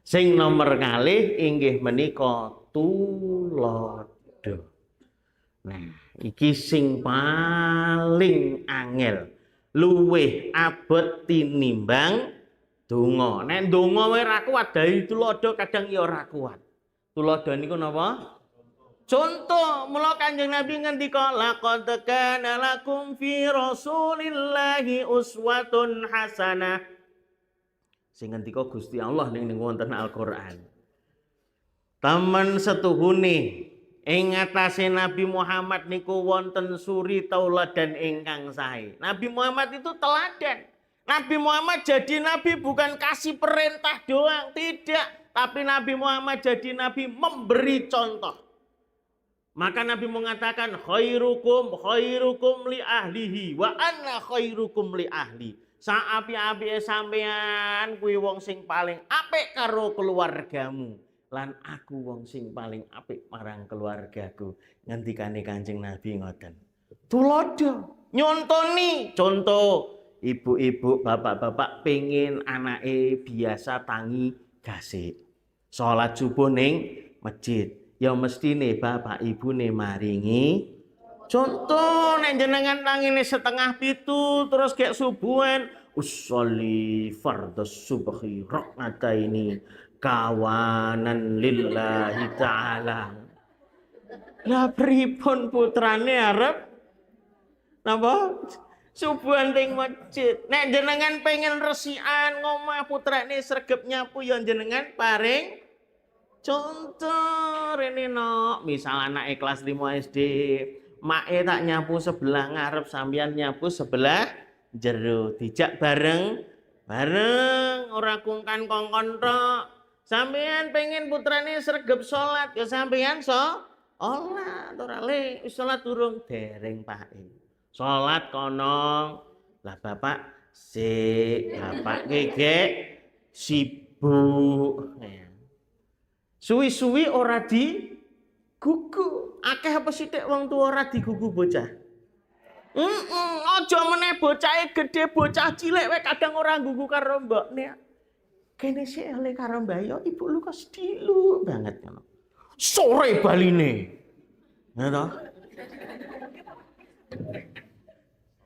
Sing nomor kalih inggih menika tulodo. Nah, iki sing paling angel, luwih abot tinimbang donga. Nek donga wae ra kuat, dai tulodo kadang ya ora kuat. Tulodo niku napa? Contoh, mula Kanjeng Nabi ngendika laqad kana lakum fi Rasulillahi uswatun hasanah. Sing ngendika Gusti Allah ning wonten Al-Qur'an. Taman setuhune ing ngatasé Nabi Muhammad niku wonten suri tauladan ingkang sae. Nabi Muhammad itu teladan. Nabi Muhammad jadi nabi bukan kasih perintah doang, tidak, tapi Nabi Muhammad jadi nabi memberi contoh. Maka Nabi mengatakan khairukum li ahlihi wa ana khairukum li ahli. Saapi-api sampean kuwi wong sing paling apik karo keluargamu. Lan aku wong sing paling apik marang keluargaku. Ngendikane Kanjeng Nabi ngoten. Tulodo, nyontoni. Contoh, ibu-ibu, bapak-bapak pengen anake biasa tangi gasik. Salat subuh ning masjid. Ya mestine bapak ibune maringi contoh. Nek jenengan tangine setengah pitu terus kayak subuhan usolli fardhus subhi rak'ataini kawanan lillahi ta'ala. Lah pripun putrane arep napa subuhan teng masjid. Nek jenengan pengen resikan ngomah putrane sregep nyapu ya jenengan paring contoh. Rene no, misal anak kelas 5 SD, mae tak nyapu sebelah ngarep, sampean nyapu sebelah jero, dijak bareng ora kungkan kongkon tok. Sampean pengen putrane sregep salat ya sampean salat ora le salat durung dereng Pak. Salat kono. Lah bapak bapak gegek sibuk. Suwi-suwi ora digugu. Akeh apa sithik wong tuwa ora digugu bocah. Aja meneh bocahe gedhe, bocah cilik wae kadang ora gugu karo mbokne. Kene sik oleh karo mbah yo ibu lu kok sedilu banget ngono. Sore baline. Ya toh?